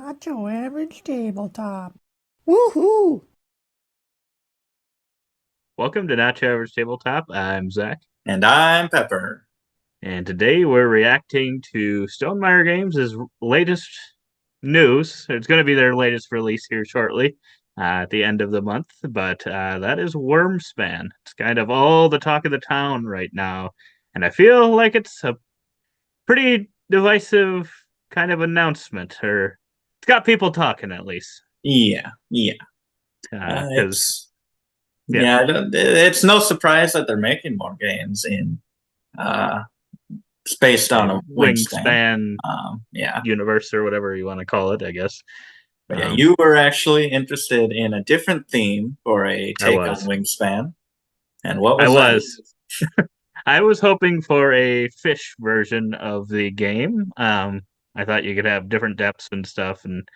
Not your average tabletop. Woohoo! Welcome to Not Your Average Tabletop. I'm Zach, And I'm Pepper. and today we're reacting to Stonemaier Games' latest news. It's going to be their latest release here shortly, at the end of the month, but that is Wyrmspan. It's kind of all the talk of the town right now, and I feel like it's a pretty divisive kind of announcement, or it's got people talking at least. Yeah. Because, It's yeah, it's no surprise that they're making more games in uh it's based on a wingspan. Wingspan Yeah. universe or whatever you want to call it, I guess. But yeah, Um, you were actually interested in a different theme for a I take on was. Wingspan. And what I was that? was. I was hoping for a fish version of the game. I thought you could have different depths and stuff, and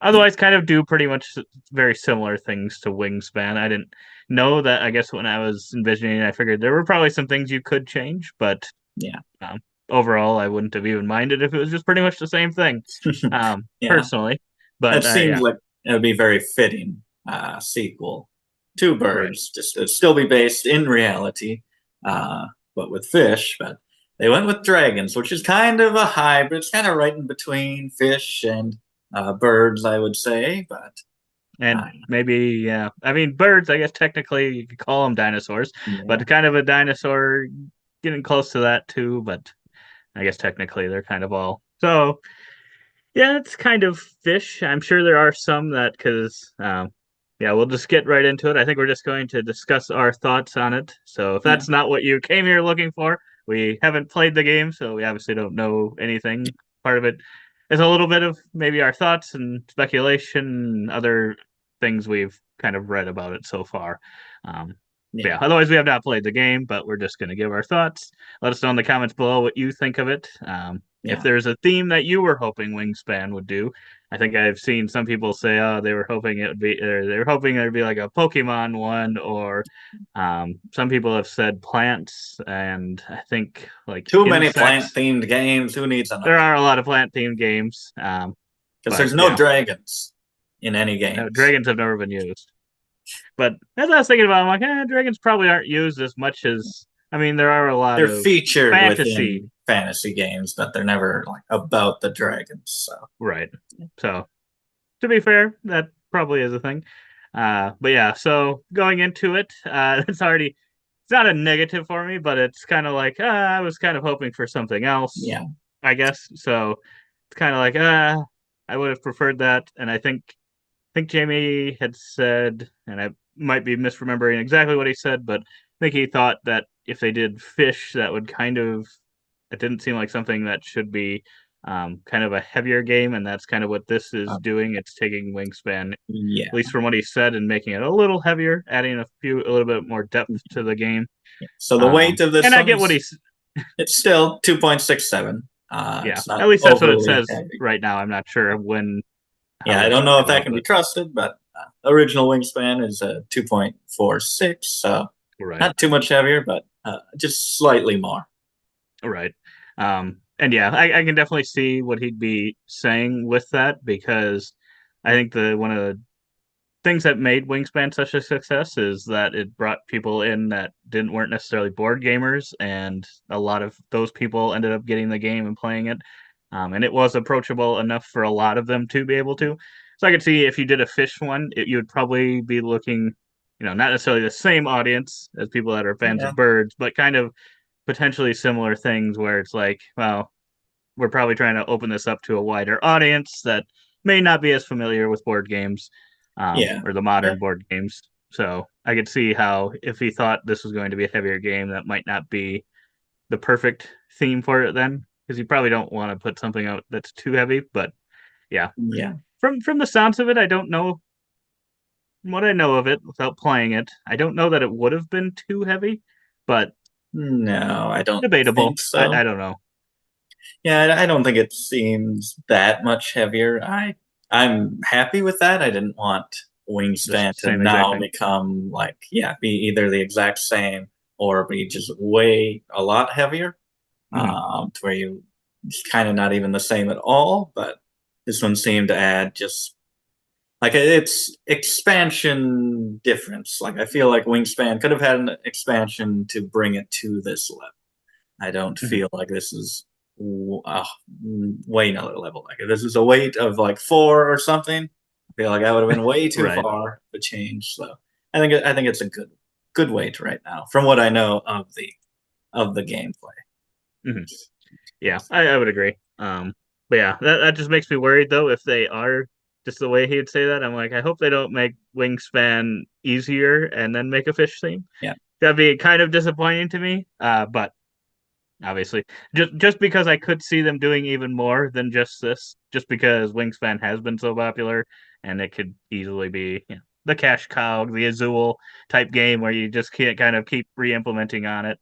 otherwise, kind of do pretty much very similar things to Wingspan. I didn't know that. I guess when I was envisioning, I figured there were probably some things you could change, but Yeah. um, overall, I wouldn't have even minded if it was just pretty much the same thing. Yeah. Personally, but That seems yeah, like it would be very fitting sequel to right. Birds. Just it'd still be based in reality, but with fish. But they went with dragons, which is kind of a hybrid. It's kind of right in between fish and birds, I would say. But And uh, maybe, yeah. I mean, birds, I guess technically you could call them dinosaurs, yeah, but kind of a dinosaur getting close to that too. But I guess technically they're kind of all. So, yeah, it's kind of fish. I'm sure there are some that, yeah, we'll just get right into it. I think we're just going to discuss our thoughts on it. So, if yeah, that's not what you came here looking for, we haven't played the game, so we obviously don't know anything. Part of it is a little bit of maybe our thoughts and speculation and other things we've kind of read about it so far. Um, yeah, yeah, otherwise, we have not played the game, but we're just going to give our thoughts. Let us know in the comments below what you think of it. If yeah. there's a theme that you were hoping Wingspan would do, I think I've seen some people say, oh, they were hoping it would be, or they were hoping there'd be like a Pokemon one, or some people have said plants, and I think like Too many plant insects. themed games. Who needs There another? are a lot of plant themed games, Because but there's no yeah, dragons in any no, games. dragons have never been used. But as I was thinking about it, I'm like, dragons probably aren't used as much as, I mean, there are a lot They're of featured fantasy. within fantasy games, but they're never like about the dragons. So Right. So to be fair, that probably is a thing. But yeah, so going into it, it's not a negative for me, but it's kind of like I was kind of hoping for something else, yeah, I guess. So it's kind of like I would have preferred that, and I think Jamey had said, and I might be misremembering exactly what he said, but I think he thought that if they did fish, that would kind of, it didn't seem like something that should be kind of a heavier game, and that's kind of what this is uh, doing. It's taking Wingspan, at yeah. least from what he said, and making it a little heavier, adding a little bit more depth to the game. So the weight of this And I one get what is he's, it's still 2.67. yeah, It's not at least that's what it overly says heavy. right now. I'm not sure when, Yeah, how I it's don't going to know if go, that can be but trusted, but original wingspan is a 2.46, so right. not too much heavier, but just slightly more. Right. And yeah, I can definitely see what he'd be saying with that because I think the one of the things that made Wingspan such a success is that it brought people in that didn't weren't necessarily board gamers, and a lot of those people ended up getting the game and playing it. And it was approachable enough for a lot of them to be able to. So I could see if you did a fish one, you would probably be looking, not necessarily the same audience as people that are fans Yeah, of birds, but kind of potentially similar things where it's like, well, we're probably trying to open this up to a wider audience that may not be as familiar with board games, yeah, or the yeah, modern board games. So I could see how if he thought this was going to be a heavier game, that might not be the perfect theme for it then, because you probably don't want to put something out that's too heavy. But yeah, yeah. from the sounds of it, I don't know what I know of it without playing it. I don't know that it would have been too heavy, but No, I don't debatable. think I so. don't know. Yeah, I don't think it seems that much heavier. I'm happy with that. I didn't want Just Wingspan to same exact now thing. become like, yeah, be either the exact same or be just way a lot heavier, Mhm. to where you it's kind of not even the same at all. But this one seemed to add just like it's expansion difference. Like I feel like Wingspan could have had an expansion to bring it to this level. I don't Mhm. feel like this is way another level. Like if this is a weight of like 4 or something, I feel like I would have been way too Right. far to change. So I think it's a good weight right now from what I know of the gameplay. Mhm. Yeah, I would agree. But yeah, that just makes me worried though. If they are just the way he'd say that, I'm like, I hope they don't make Wingspan easier and then make a fish theme. Yeah. That'd be kind of disappointing to me. But obviously, just because I could see them doing even more than just this, just because Wingspan has been so popular, and it could easily be, the cash cow, the Azul type game where you just can't kind of keep re-implementing on it.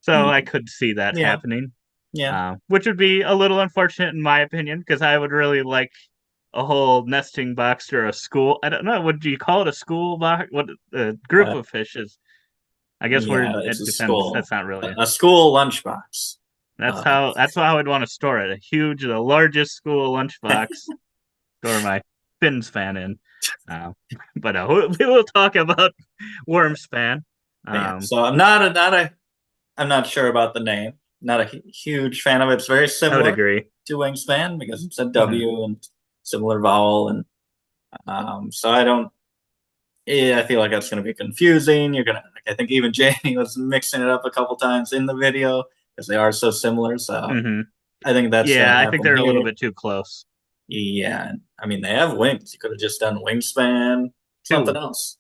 So I could see that Yeah. happening, Yeah. which would be a little unfortunate in my opinion, because I would really like a whole nesting box or a school. I don't know. Would you call it a school box? What a group Uh, of fishes? I guess yeah, it's it a depends. school. That's not really. A school lunchbox. That's Uh, how I'd want to store it. The largest school lunchbox. Store my Wingspan in. Uh, but we will talk about Wyrmspan. yeah. Um, So I'm not sure about the name. Not a huge fan of it. It's very I would similar agree. to Wingspan because it's a Mhm. W and similar vowel, and so I don't. Yeah, I feel like that's going to be confusing. You're gonna. Like, I think even Jamey was mixing it up a couple times in the video because they are so similar. So Mhm. I think that's going Yeah, to I think happen they're a little here. bit too close. Yeah, I mean they have wings. You could have just done Wingspan, something Two. else.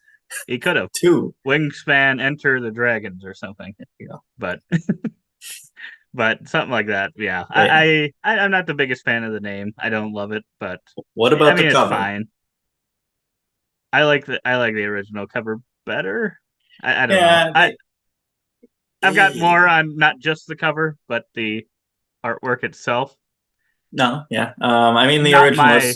He could have. Two. Wingspan Enter the Dragons or something. There you go. But but something like that. Yeah. But yeah. I'm not the biggest fan of the name. I don't love it, but What I about the mean it's cover? fine. I like the original cover better. I don't know. Yeah, they. I've got eh, more on not just the cover, but the artwork itself. No, yeah. I mean Not my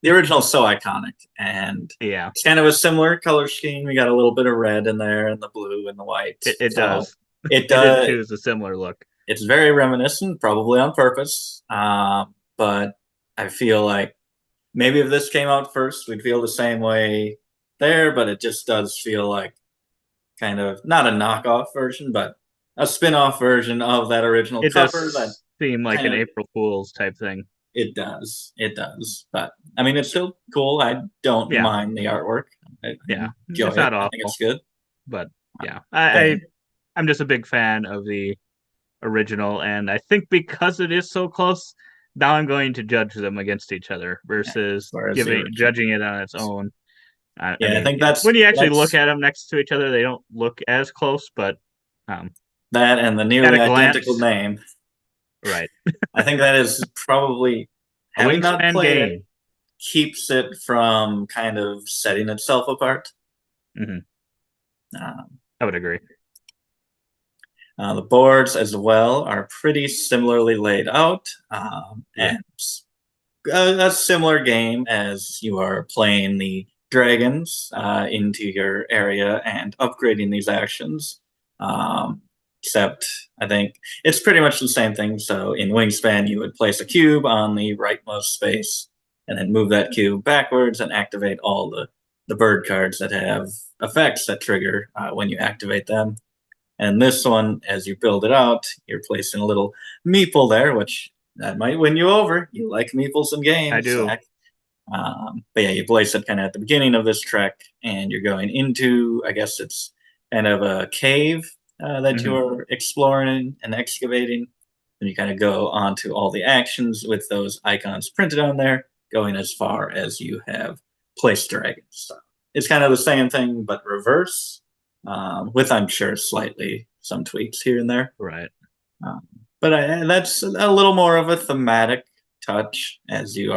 the original is so iconic, and yeah. it's kind of a similar color scheme. We got a little bit of red in there, and the blue and the white. It So does. it They did does. choose a similar look. It's very reminiscent, probably on purpose. But I feel like maybe if this came out first, we'd feel the same way there. But it just does feel like kind of not a knockoff version, but a spin-off version of that original It cover. That does seem like kind an of April Fool's type thing. it does. But I mean, it's still cool. I don't Yeah, mind the artwork. I yeah. enjoy It's it. not I think it's awful, good. but yeah, But yeah, I'm just a big fan of the original, and I think because it is so close, now I'm going to judge them against each other as versus far as the giving original. judging it on its own. I Yeah, I mean, think when you actually look that's at them next to each other, they don't look as close, but um, that and the at nearly a identical glance, name. right? I think that is probably A having not Wingspan played it game. keeps it from kind of setting itself apart. Hmm. Um, I would agree. the boards as well are pretty similarly laid out, Yeah. and a similar game as you are playing the dragons into your area and upgrading these actions. Um, Except I think it's pretty much the same thing. So in Wingspan, you would place a cube on the rightmost space and then move that cube backwards and activate all the bird cards that have effects that trigger when you activate them. And this one, as you build it out, you're placing a little meeple there, which that might win you over. You like meeples in I games, do. Zach. But yeah, you place it kind of at the beginning of this trek, and you're going into, I guess it's kind of a cave that Hmm. you're exploring and excavating. And you kind of go onto all the actions with those icons printed on there, going as far as you have placed dragons. So it's kind of the same thing, but reverse, with, I'm sure, slightly some tweaks here and there. Right. Um, but that's a little more of a thematic touch, as you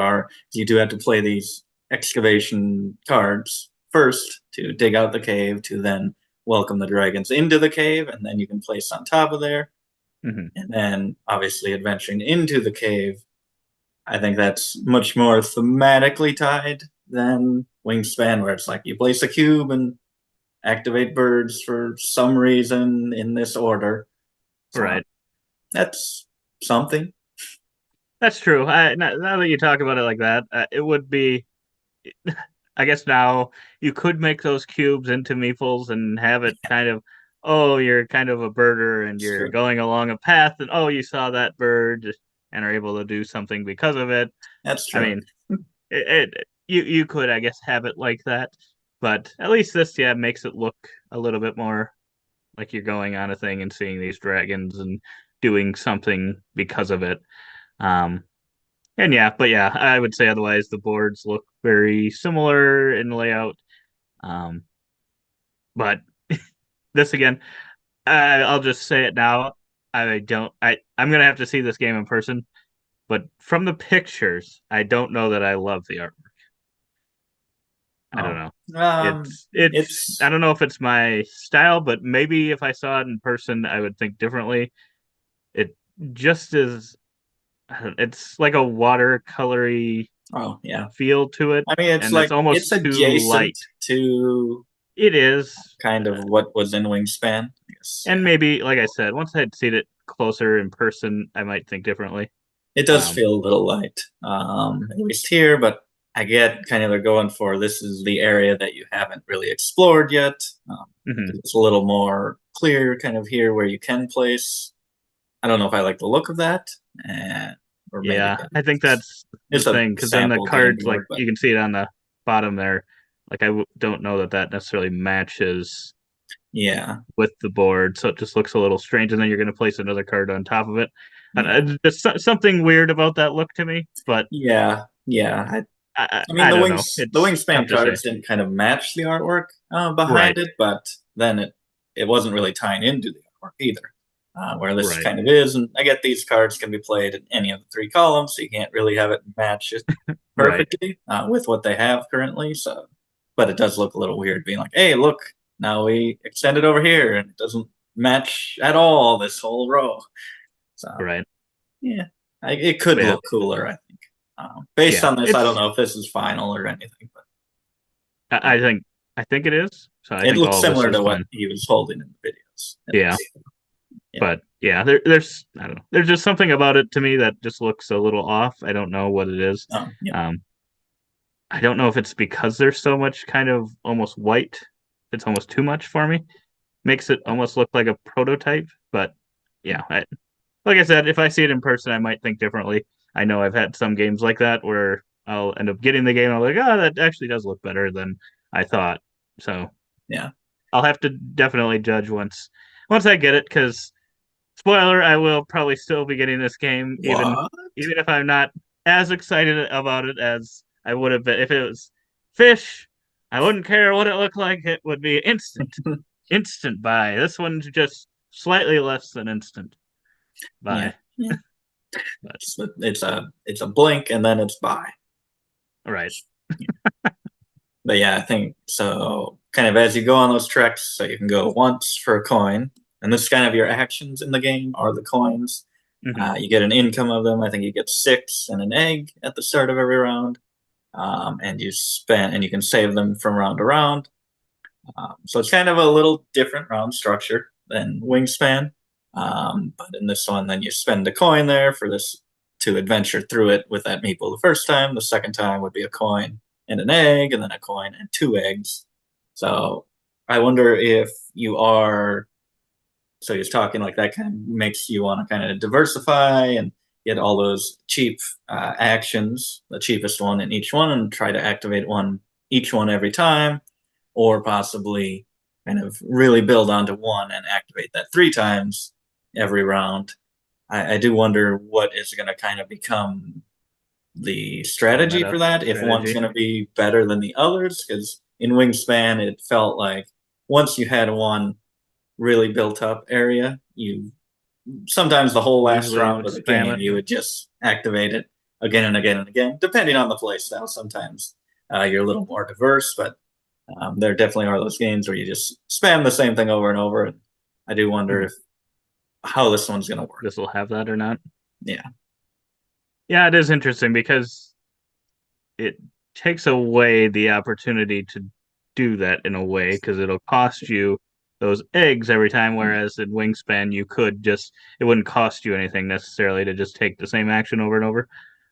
do have to play these excavation cards first to dig out the cave, to then welcome the dragons into the cave, and then you can place on top of there, Hmm. and then obviously adventuring into the cave. I think that's much more thematically tied than Wingspan, where it's like you place a cube and activate birds for some reason in this order. So Right. that's something. That's true. Now that you talk about it like that, it would be. I guess now you could make those cubes into meeples and have it kind of, oh, you're kind of a birder and It's you're true. going along a path, and oh, you saw that bird and are able to do something because of it. That's I true. mean, you could, I guess, have it like that, but at least this, yeah, makes it look a little bit more like you're going on a thing and seeing these dragons and doing something because of it. Um, and yeah, but yeah, I would say otherwise the boards look very similar in layout. Um, but this again, I'll just say it now. I don't. I'm gonna have to see this game in person. But from the pictures, I don't know that I love the artwork. I don't Oh, know. um, It's. I it's don't know if it's my style, but maybe if I saw it in person, I would think differently. It just is. It's like a watercolory oh yeah. feel to it, I mean, it's and it's like it's almost too adjacent light. to It is, kind of what was in Wingspan. I guess, and yeah. maybe, like I said, once I'd seen it closer in person, I might think differently. It does Um, feel a little light, at least here, but I get kind of they're going for this is the area that you haven't really explored yet. mhm. It's a little more clear, kind of here where you can place. I don't know if I like the look of that, eh, or maybe Yeah, I think that's the it's a thing because then the sample game cards, like board, but you can see it on the bottom there. Like don't know that that necessarily matches yeah, with the board, so it just looks a little strange. And then you're going to place another card on top of it. yeah, There's something weird about that look to me, but yeah. I mean, I don't know. the It's tough wingspan to say. cards didn't kind of match the artwork behind Right, it, but then it wasn't really tying into the artwork either. Where this right, kind of is, and I get these cards can be played in any of the three columns, so you can't really have it match it right. perfectly with what they have currently. So, but it does look a little weird being like, "Hey, look, now we extend it over here, and it doesn't match at all this whole row." So, Right. yeah, it could But yeah, look cooler, I think. Based yeah. on this, I don't It's. know if this is final or anything, but I um, think. I think it is. So I it think looks all of this similar is to what fine. he was holding in the videos, at Yeah. least. Yeah. But yeah, there's I don't know. There's just something about it to me that just looks a little off. I don't know what it is. Yeah. Um, I don't know if it's because there's so much kind of almost white. It's almost too much for me. Makes it almost look like a prototype. But yeah, like I said, if I see it in person, I might think differently. I know I've had some games like that where I'll end up getting the game. I'm like, oh, that actually does look better than I thought. So Yeah. I'll have to definitely judge once I get it because spoiler, I will probably still be getting this game, What? even if I'm not as excited about it as I would have been if it was Fish. I wouldn't care what it looked like; it would be instant buy. This one's just slightly less than instant Yeah. buy. Yeah. But It's a blink and then it's by. right, But yeah, I think so. Kind of as you go on those treks, so you can go once for a coin, and this is kind of your actions in the game are the coins. hmm You get an income of them. I think you get six and an egg at the start of every round, and you can save them from round to round. So it's kind of a little different round structure than Wingspan. But in this one, then you spend a coin there for this to adventure through it with that meeple the first time. The second time would be a coin and an egg, and then a coin and two eggs. So I wonder if you are. So he's talking like that kind of makes you want to kind of diversify and get all those cheap actions, the cheapest one in each one, and try to activate each one every time, or possibly kind of really build onto one and activate that three times every round. I do wonder what is going to kind of become the the strategy meta for that, if one's strategy. going to be better than the others. Because in Wingspan, it felt like once you had one really built up area, you sometimes the whole last Usually round would of the spam game it. you would just activate it again and again and again, depending on the play style. Sometimes you're a little more diverse, but there definitely are those games where you just spam the same thing over and over. And I do wonder Mhm. if how this one's going to work. This will have that or not. Yeah, Yeah, it is interesting because it takes away the opportunity to do that in a way because it'll cost you. those eggs every time, whereas in Wingspan it wouldn't cost you anything necessarily to just take the same action over and over.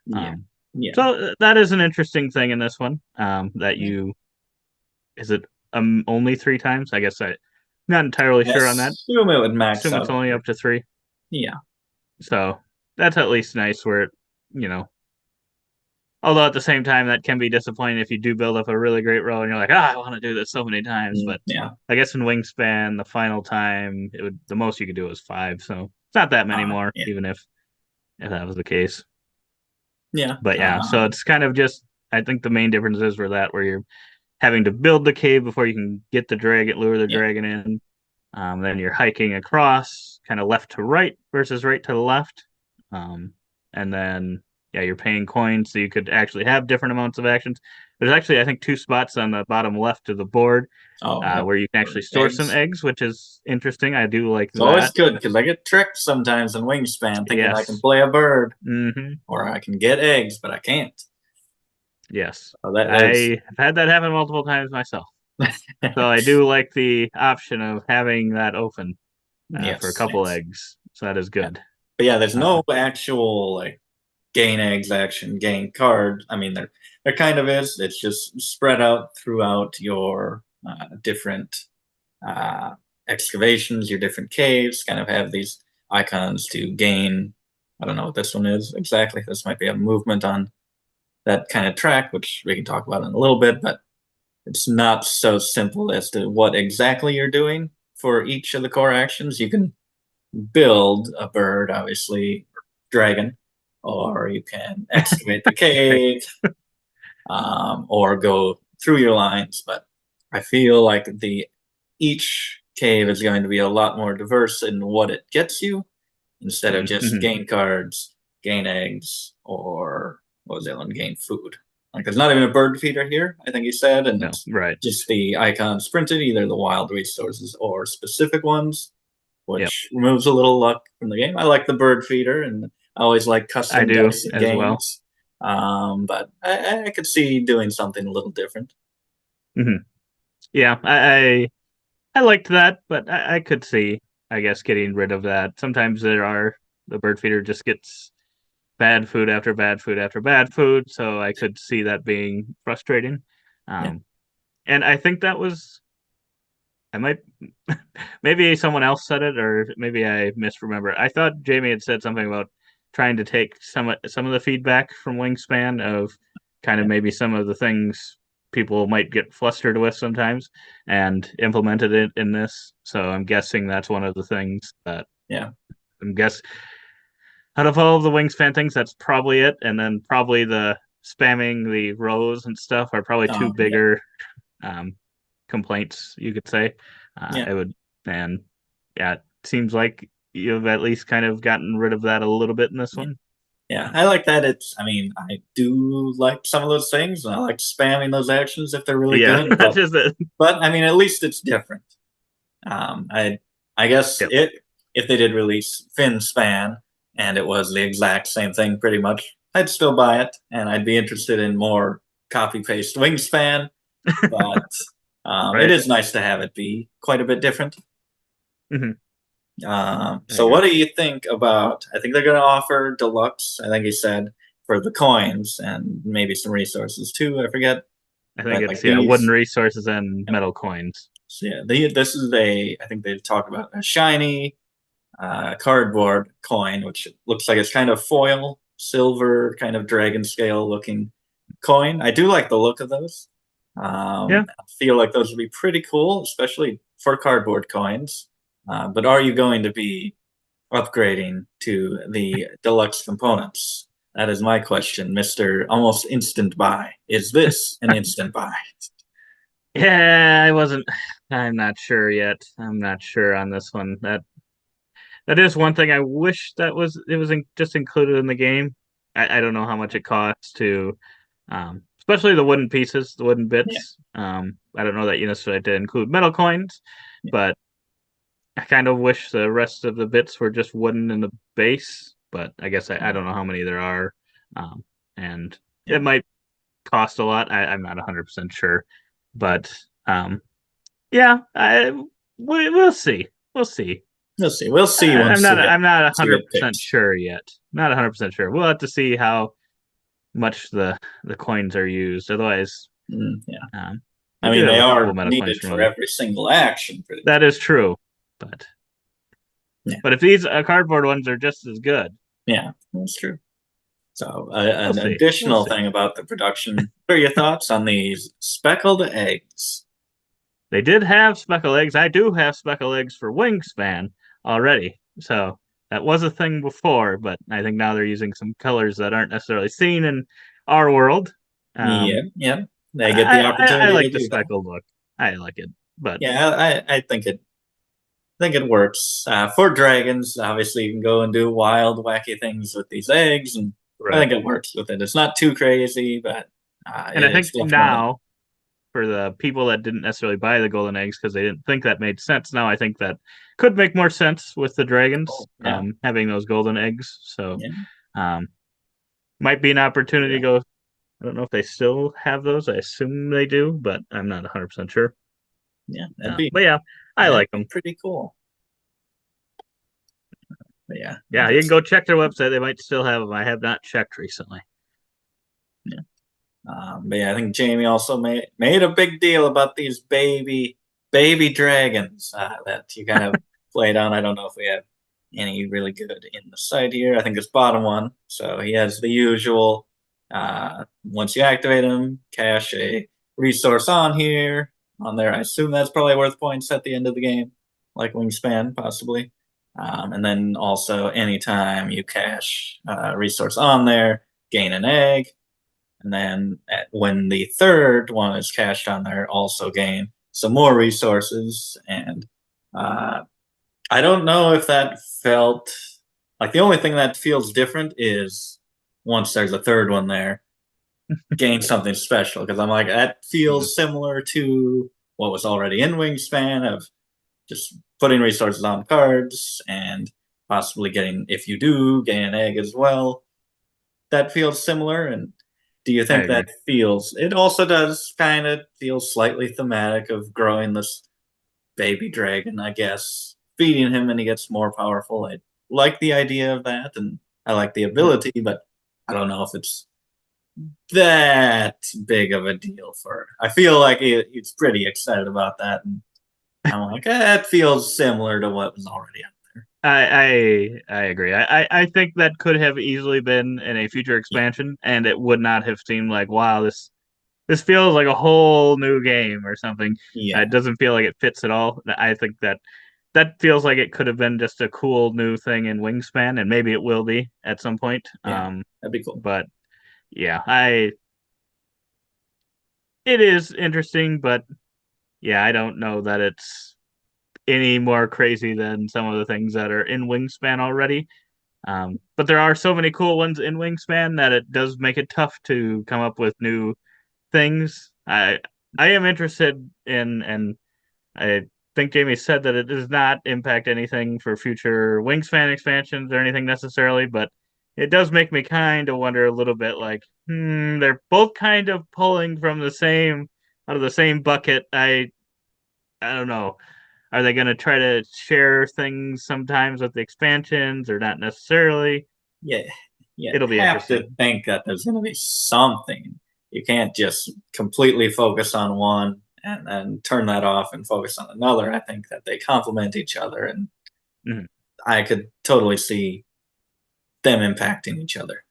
Yeah. Um, Yeah. so that is an interesting thing in this one. That Yeah. is it only 3 times? I guess I'm not entirely I sure on that. assume it would max Assume it's out. only up to 3. Yeah. So that's at least nice where although at the same time that can be disappointing if you do build up a really great row and you're like, I want to do this so many times. But Yeah. I guess in Wingspan, the final time the most you could do was 5, so it's not that many more, Yeah. even if that was the case. Yeah. But yeah, so it's kind of just I think the main differences were where you're having to build the cave before you can get the dragon, lure the Yeah. dragon in. Then you're hiking across, kind of left to right versus right to the left. And then, yeah, you're paying coins so you could actually have different amounts of actions. There's actually, I think, 2 spots on the bottom left of the board Oh, yeah. where you can actually store some eggs, which is interesting. I do like It's always that. good because I get tricked sometimes in Wingspan thinking I can Yes. play a bird Mm-hmm. or I can get eggs, but I can't. Yes. So I have had that happen multiple times myself. So I do like the option of having that open for a yes, couple yes. eggs. So that is Yeah. good. But yeah, there's Uh, no actual like gain eggs action, gain card. I mean, there kind of is. It's just spread out throughout your different uh, excavations, your different caves. Kind of have these icons to gain. I don't know what this one is exactly. This might be a movement on that kind of track, which we can talk about in a little bit, but it's not so simple as to what exactly you're doing for each of the core actions. You can build a bird, obviously, dragon, or you can excavate the right. cave, or go through your lines. But I feel like the each cave is going to be a lot more diverse in what it gets you instead of just Mm-hmm. gain cards, gain eggs, or what was the other one? Gain food. Like there's not even a bird feeder here, I think he said, and No, it's right. just the icons printed, either the wild resources or specific ones, Yep. which removes a little luck from the game. I like the bird feeder, and I always like I custom do dice in as well. games. But I could see doing something a little different. Hmm. Yeah, I liked that, but I could see, I guess, getting rid of that. Sometimes the bird feeder just gets bad food after bad food after bad food, so I could see that being frustrating. Yeah. And I think that was I might maybe someone else said it or maybe I misremember. I thought Jamey had said something about trying to take some of the feedback from Wingspan of kind of Yeah. maybe some of the things people might get flustered with sometimes and implemented it in this. So I'm guessing that's one of the things that Yeah. I'm guess out of all of the Wingspan things, that's probably it. And then probably the spamming the rows and stuff are probably two Yeah. bigger um, complaints, you could say. Yeah. It would, and yeah, it seems like you've at least kind of gotten rid of that a little bit in this Yeah. one. Yeah, I like that. I mean, I do like some of those things, and I like spamming those actions if they're really Yeah, good. that's just it. But I mean, at least it's different. Um, I, I guess Yep. if they did release Finspan and it was the exact same thing, pretty much, I'd still buy it, and I'd be interested in more copy paste Wingspan. But it Right. is nice to have it be quite a bit different. Hmm. I So what agree. do you think about? I think they're going to offer deluxe. I think he said for the coins and maybe some resources too. I forget, I think but it's like wooden these. resources and Yep. metal coins. So yeah, this is a. I think they've talked about a shiny cardboard coin, which looks like it's kind of foil, silver, kind of dragon scale looking coin. I do like the look of those. Yeah, I feel like those would be pretty cool, especially for cardboard coins. But are you going to be upgrading to the deluxe components? That is my question, Mr. Almost Instant Buy. Is this an instant buy? yeah. I wasn't. I'm not sure yet. I'm not sure on this one. That is one thing I wish it was just included in the game. I don't know how much it costs to, especially the wooden pieces, the wooden Yeah, bits. I don't know that you necessarily had to include metal coins, yeah, but I kind of wish the rest of the bits were just wooden in the base. But I guess I don't know how many there are, um, and yeah, it might cost a lot. I'm not 100% sure, but yeah, we'll see. We'll see. We'll see. We'll see I'm once not. we get I'm not to get 100% picked. sure yet. Not 100% sure. We'll have to see how much the coins are used. Otherwise, Yeah. we I do mean, have they a couple are meta coins needed from for other. every single action, pretty much. That is true, but Yeah. if these cardboard ones are just as good, Yeah, that's true. So, we'll an see. We'll additional see. thing about the production. What are your thoughts on these speckled eggs? They did have speckle eggs. I do have speckle eggs for Wingspan already, so that was a thing before. But I think now they're using some colors that aren't necessarily seen in our world. Yeah, Um, yeah. They get the I opportunity to like the do that. speckled look. I like it, but Yeah, I think it works. For dragons, obviously you can go and do wild, wacky things with these eggs, and I right. think it works with it. It's not too crazy, but And I think it's definitely now for the people that didn't necessarily buy the golden eggs because they didn't think that made sense. Now I think that could make more sense with the dragons cool. Yeah, having those golden eggs. So yeah, um, might be an opportunity yeah, to go. I don't know if they still have those. I assume they do, but I'm not 100% sure. yeah. But yeah, I That'd like be them. pretty cool. But yeah, Yeah, you can that's go check their website. They might still have them. I have not checked recently. yeah. But yeah, I think Jamie also made a big deal about these baby dragons that you kind of played on. I don't know if we have any really good in the site here. I think it's bottom one. So he has the usual. Once you activate him, cache a resource on here on there. I assume that's probably worth points at the end of the game, like Wingspan possibly. And then also anytime you cache a resource on there, gain an egg. And then when the third one is cached on there, also gain some more resources. And uh, I don't know if that felt like the only thing that feels different is once there's a third one there, gain something special. Because I'm like, that Mhm. feels similar to what was already in Wingspan of just putting resources on cards and possibly getting, if you do, gain an egg as well. That feels similar. And do you I think agree. that feels? It also does kind of feel slightly thematic of growing this baby dragon, I guess, feeding him and he gets more powerful. I like the idea of that, and I like the ability, but I don't know if it's that big of a deal for. I feel like he's pretty excited about that, and I'm like, that feels similar to what was already out there. I agree. I think that could have easily been in a future Yeah, expansion, and it would not have seemed like wow, this feels like a whole new game or something. It yeah, doesn't feel like it fits at all. I think that feels like it could have been just a cool new thing in Wingspan, and maybe it will be at some point. yeah. That'd be cool. But yeah, I it is interesting, but yeah, I don't know that it's any more crazy than some of the things that are in Wingspan already. But there are so many cool ones in Wingspan that it does make it tough to come up with new things. I am interested in, and I think Jamie said that it does not impact anything for future Wingspan expansions or anything necessarily, but it does make me kind of wonder a little bit like, they're both kind of pulling from the same out of the same bucket. I don't know. Are they going to try to share things sometimes with the expansions or not necessarily? Yeah, yeah. It'll be Have to interesting. think that there's going to be something. You can't just completely focus on one and then turn that off and focus on another. I think that they complement each other, and Hmm. I could totally see them impacting each other.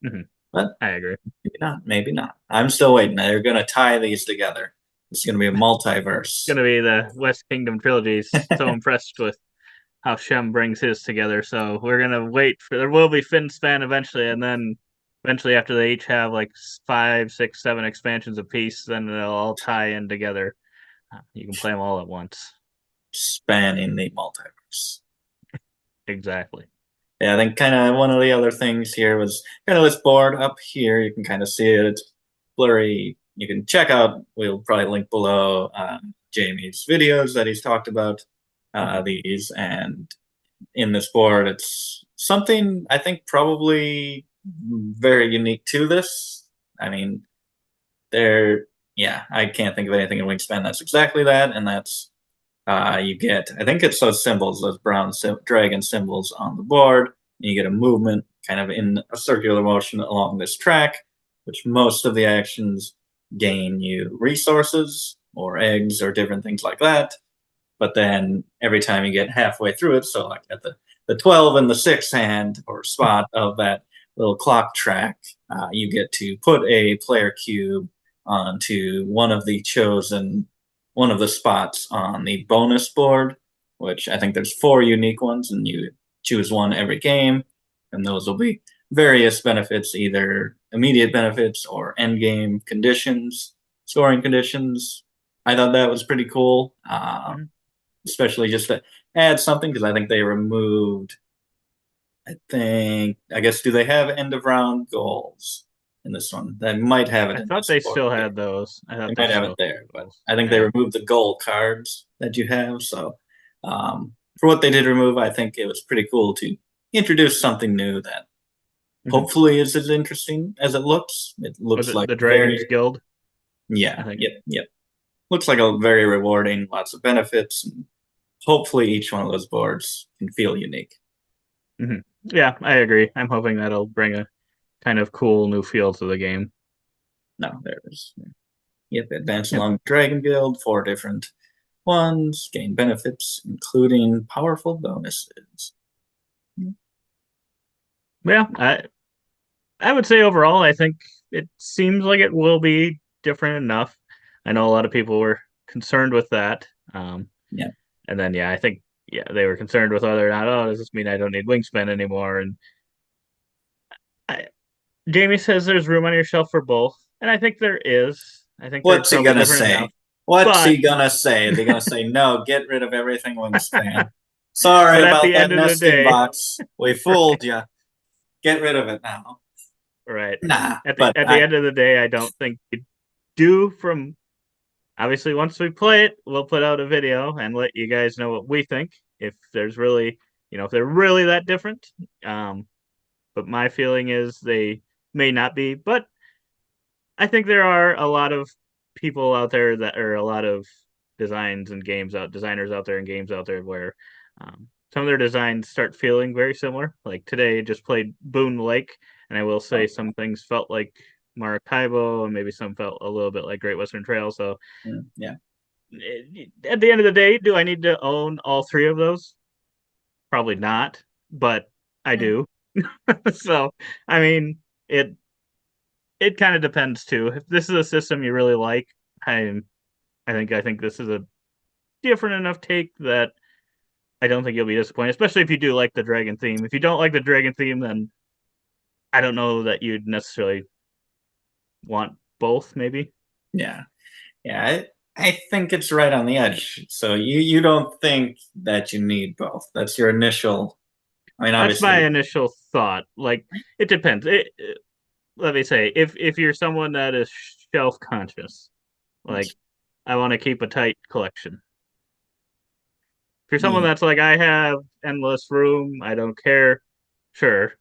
Hmm. But I agree. maybe not. Maybe not. I'm still waiting. They're going to tie these together. It's going to be a multiverse. Going to be the West Kingdom trilogy. So impressed with how Shem brings his together. So we're going to wait for there will be Finspan eventually, and then eventually after they each have like five, six, seven expansions apiece, then they'll all tie in together. You can play them all at once. Spanning the multiverse. Exactly. Yeah, I think kind of one of the other things here was kind of this board up here. You can kind of see it. It's blurry. You can check out. We'll probably link below Jamie's videos that he's talked about Mhm. these. And in this board, it's something I think probably very unique to this. I mean, there. Yeah, I can't think of anything in Wingspan that's exactly that, and that's You get, I think it's those symbols, those brown dragon symbols on the board. And you get a movement kind of in a circular motion along this track, which most of the actions gain you resources or eggs or different things like that. But then every time you get halfway through it, so like at the 12 and the 6 hand or spot of that little clock track, you get to put a player cube onto one of the spots on the bonus board, which I think there's 4 unique ones, and you choose one every game, and those will be various benefits, either immediate benefits or end game conditions, scoring conditions. I thought that was pretty cool, especially just to add something, because I think they removed. I guess, do they have end of round goals in this one? They might have it. I in thought this they board still game. had those. I thought They might have still it there, but those. I think they removed the goal cards that you have. So, for what they did remove, I think it was pretty cool to introduce something new that hopefully is as interesting as it looks. It looks like the Dragons Guild. Yeah. Yep. Looks like a very rewarding, lots of benefits, and hopefully each one of those boards can feel unique. Yeah, I agree. I'm hoping that'll bring a kind of cool new feel to the game. No, there's. Yep, advance along Dragon Guild, 4 different ones, gain benefits, including powerful bonuses. Yeah, I would say overall, I think it seems like it will be different enough. I know a lot of people were concerned with that. Yeah. And then, I think, they were concerned with whether or not, does this mean I don't need Wingspan anymore? And Jamey says there's room on your shelf for both. And I think there is. I think What's he gonna say? enough. What's he gonna say? They're gonna say, no, get rid of everything Wingspan. Sorry about that nesting box. We fooled you. Get rid of it now. Right. Nah. At the end of the day, I don't think you do. From obviously, once we play it, we'll put out a video and let you guys know what we think. If there's really, if they're really that different. But my feeling is they may not be. But I think there are a lot of people out there that are a lot of designers out there and games out there where some of their designs start feeling very similar. Like today, just played Boone Lake, and I will say some things felt like Maracaibo, and maybe some felt a little bit like Great Western Trail. So, yeah. At the end of the day, do I need to own all 3 of those? Probably not, but I do. So, I mean, it kind of depends too. If this is a system you really like, I think this is a different enough take that I don't think you'll be disappointed, especially if you do like the dragon theme. If you don't like the dragon theme, then I don't know that you'd necessarily want both, maybe. Yeah. I think it's right on the edge. So you don't think that you need both. That's your initial. I mean, obviously, that's my initial thought. Like, it depends. Let me say, if you're someone that is shelf conscious, like, I want to keep a tight collection. If you're someone that's like, I have endless room, I don't care, sure.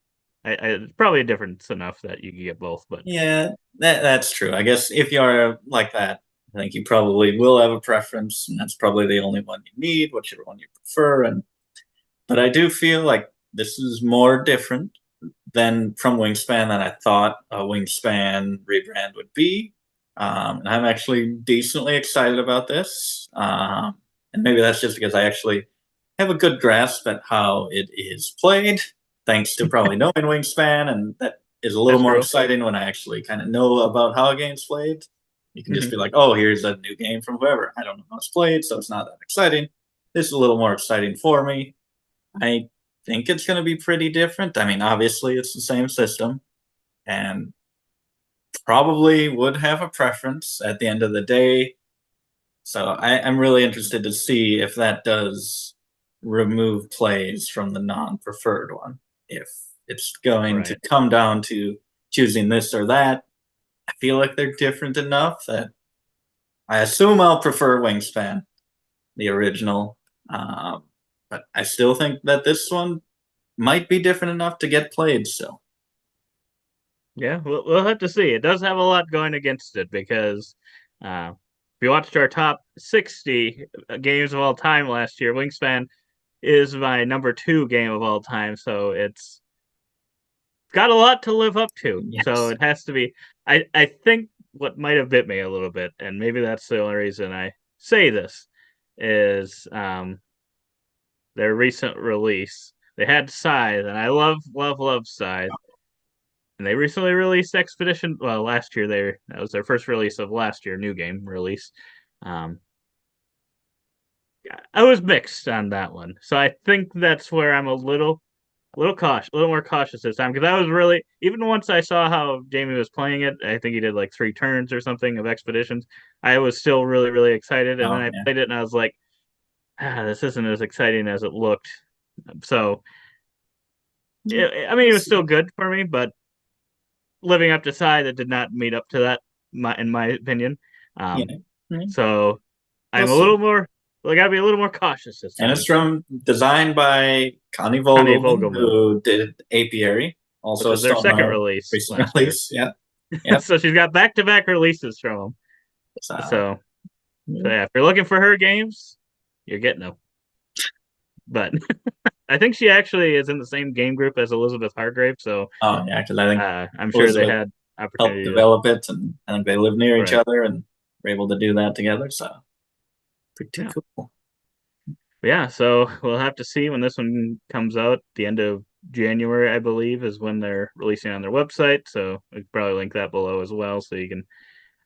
It's probably a difference enough that you can get both. But yeah, that's true. I guess if you are like that, I think you probably will have a preference, and that's probably the only one you need, whichever one you prefer. But I do feel like this is more different than from Wingspan than I thought a Wingspan rebrand would be. And I'm actually decently excited about this. And maybe that's just because I actually have a good grasp at how it is played, thanks to probably knowing Wingspan, and that is a little more exciting when I actually kind of know about how a game's played. You can just be like, oh, here's a new game from whoever. I don't know how it's played, so it's not that exciting. This is a little more exciting for me. I think it's going to be pretty different. I mean, obviously, it's the same system, and probably would have a preference at the end of the day. So I'm really interested to see if that does remove plays from the non-preferred one. If it's going to come down to choosing this or that, I feel like they're different enough that I assume I'll prefer Wingspan, the original. But I still think that this one might be different enough to get played still. Yeah, we'll have to see. It does have a lot going against it because you watched our top 60 games of all time last year, Wingspan is my number 2 game of all time. So it's got a lot to live up to. So Yes. it has to be. I think what might have bit me a little bit, and maybe that's the only reason I say this, is their recent release. They had Scythe, and I love Scythe. And they recently released Expedition. Well, last year that was their first release of last year, new game release. Um, I was mixed on that one, so I think that's where I'm a little cautious, a little more cautious this time because I was really even once I saw how Jamey was playing it. I think he did like 3 turns or something of expeditions. I was still really excited, and then Oh, I yeah. played it and I was like, this isn't as exciting as it looked. So, I mean, it was still good for me, but living up to Side, it did not meet up to that, in my opinion. Yeah. So We'll I'm a see. little more. I gotta be a little more cautious this And time. it's designed by Connie Connie Vogelman, Vogelman, who did Apiary, which also was their second a release recent last year. release. Yeah. Yep. So she's got back-to-back releases from them. So yeah, if you're looking for her games, you're getting them. But I think she actually is in the same game group as Elizabeth Hargrave, so Oh, yeah, because I think I'm sure they Elizabeth had helped opportunity to. develop it, and I think they live near each Right. other and were able to do that together. So pretty Yeah. cool. Yeah, so we'll have to see when this one comes out. The end of January, I believe, is when they're releasing on their website. So we will probably link that below as well, so you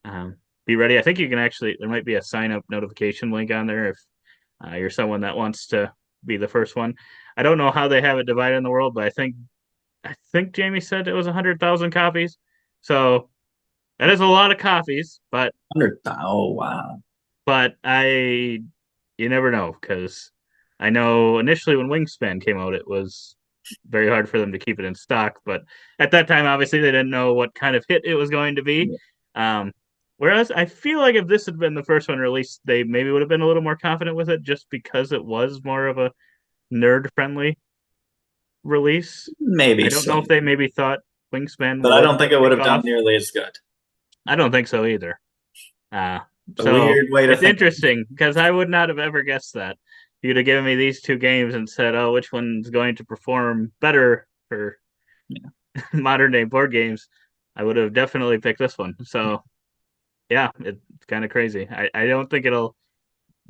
can be ready. I think you can actually. There might be a sign up notification link on there if you're someone that wants to be the first one. I don't know how they have it divided in the world, but I think Jamey said it was 100,000 copies. So that is a lot of copies, but 100. Oh, wow. I you never know because I know initially when Wingspan came out, it was very hard for them to keep it in stock. But at that time, obviously, they didn't know what kind of hit it was going to be. Yeah. Whereas I feel like if this had been the first one released, they maybe would have been a little more confident with it just because it was more of a nerd friendly release. Maybe I don't know so. if they maybe thought Wingspan But I would don't think it would take have done off. nearly as good. I don't think so either. Uh, A so weird way to it's think. interesting because I would not have ever guessed that. You'd have given me these 2 games and said, "Oh, which one's going to perform better for Yeah. modern day board games?" I would have definitely picked this one. So yeah, it's kind of crazy. I don't think it'll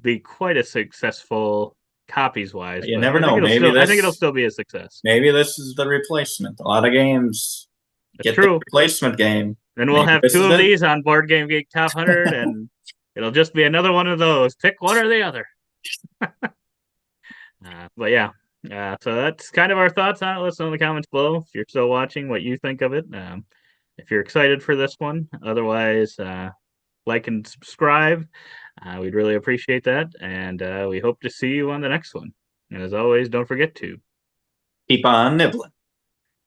be quite as successful copies wise, You but never I think know. it'll still I think it'll still be a success. Maybe this is the replacement. A lot of games That's get the true. replacement game. Then we'll Maybe have this 2 is of it. these on Board Game Geek Top 100, and it'll just be another one of those. Pick one or the other. But yeah, so that's kind of our thoughts on it. Let us know in the comments below if you're still watching what you think of it. If you're excited for this one, otherwise, like and subscribe. We'd really appreciate that, and we hope to see you on the next one. And as always, don't forget to Keep on nibbling.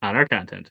on our content.